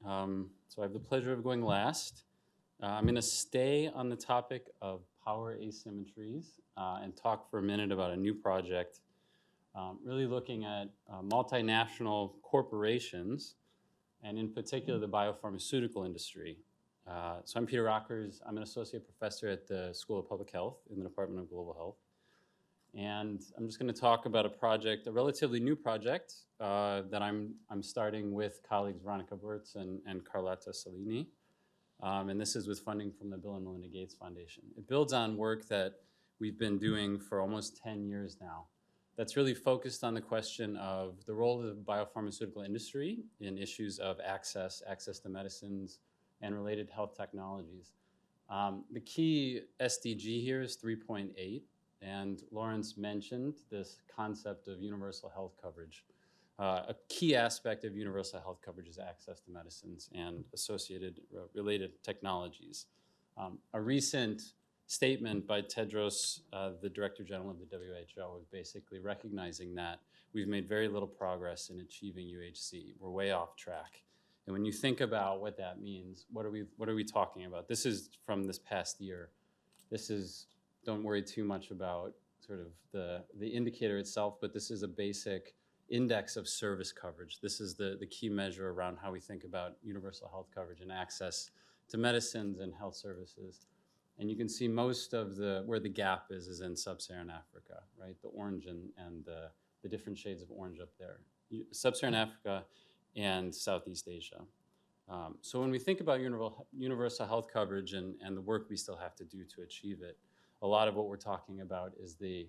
So I have the pleasure of going last. I'm going to stay on the topic of power asymmetries and talk for a minute about a new project, really looking at multinational corporations and in particular the biopharmaceutical industry. So I'm Peter Rockers. I'm an associate professor at the School of Public Health in the Department of Global Health. And I'm just going to talk about a relatively new project that I'm starting with colleagues Veronica Burtz and Carlotta Salini. And this is with funding from the Bill and Melinda Gates Foundation. It builds on work that we've been doing for almost 10 years now. That's really focused on the question of the role of the biopharmaceutical industry in issues of access to medicines, and related health technologies. The key SDG here is 3.8, and Lawrence mentioned this concept of universal health coverage. A key aspect of universal health coverage is access to medicines and associated related technologies. A recent statement by Tedros, the Director General of the WHO, is basically recognizing that we've made very little progress in achieving UHC. We're way off track. And when you think about what that means, what are we talking about? This is from this past year. This is, don't worry too much about sort of the indicator itself, but this is a basic index of service coverage. This is the key measure around how we think about universal health coverage and access to medicines and health services. And you can see most of where the gap is in sub-Saharan Africa, right? The orange and the different shades of orange up there. Sub-Saharan Africa and Southeast Asia. So when we think about universal health coverage and the work we still have to do to achieve it, a lot of what we're talking about is the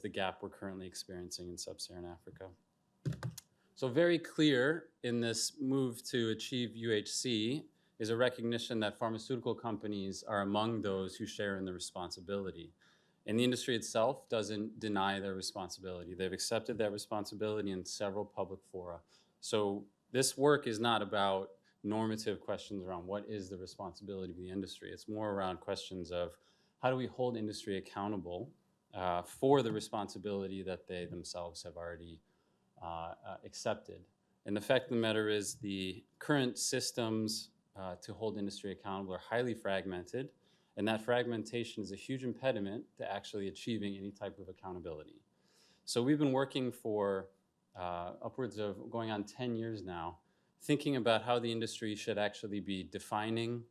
gap we're currently experiencing in sub-Saharan Africa. So very clear in this move to achieve UHC is a recognition that pharmaceutical companies are among those who share in the responsibility. And the industry itself doesn't deny their responsibility. They've accepted that responsibility in several public fora. So this work is not about normative questions around what is the responsibility of the industry. It's more around questions of how do we hold industry accountable for the responsibility that they themselves have already accepted. And the fact of the matter is the current systems to hold industry accountable are highly fragmented, and that fragmentation is a huge impediment to actually achieving any type of accountability. So we've been working for upwards of going on 10 years now, thinking about how the industry should actually be defining,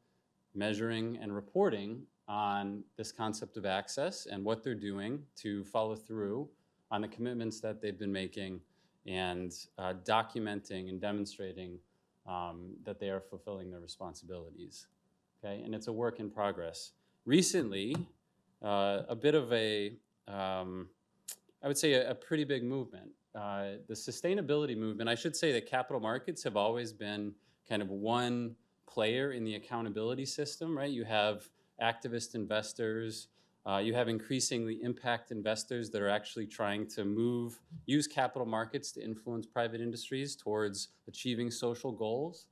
measuring, and reporting on this concept of access and what they're doing to follow through on the commitments that they've been making and documenting and demonstrating that they are fulfilling their responsibilities. Okay, and it's a work in progress. Recently, a bit of I would say a pretty big movement. The sustainability movement, I should say that capital markets have always been kind of one player in the accountability system, right? You have activist investors, you have increasingly impact investors that are actually trying to use capital markets to influence private industries towards achieving social goals.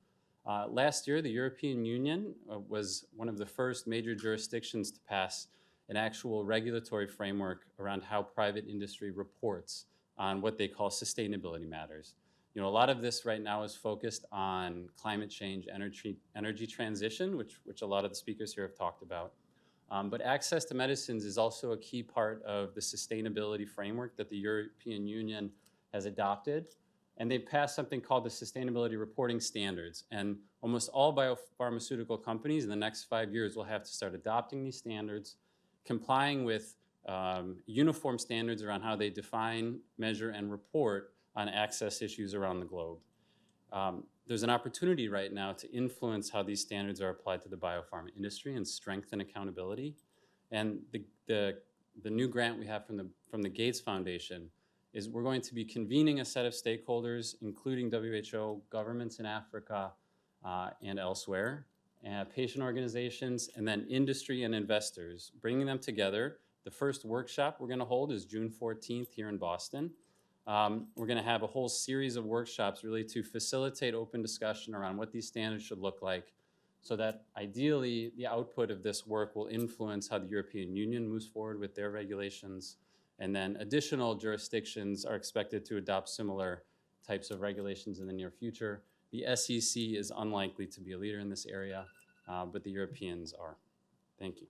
Last year, the European Union was one of the first major jurisdictions to pass an actual regulatory framework around how private industry reports on what they call sustainability matters. You know, a lot of this right now is focused on climate change, energy transition, which a lot of the speakers here have talked about. But access to medicines is also a key part of the sustainability framework that the European Union has adopted. And they've passed something called the Sustainability Reporting Standards. And almost all biopharmaceutical companies in the next 5 years will have to start adopting these standards, complying with uniform standards around how they define, measure, and report on access issues around the globe. There's an opportunity right now to influence how these standards are applied to the biopharma industry and strengthen accountability. And the new grant we have from the Gates Foundation is we're going to be convening a set of stakeholders, including WHO, governments in Africa and elsewhere, patient organizations, and then industry and investors, bringing them together. The first workshop we're going to hold is June 14th here in Boston. We're going to have a whole series of workshops really to facilitate open discussion around what these standards should look like so that ideally the output of this work will influence how the European Union moves forward with their regulations, and then additional jurisdictions are expected to adopt similar types of regulations in the near future. the SEC is unlikely to be a leader in this area, but the Europeans are. Thank you.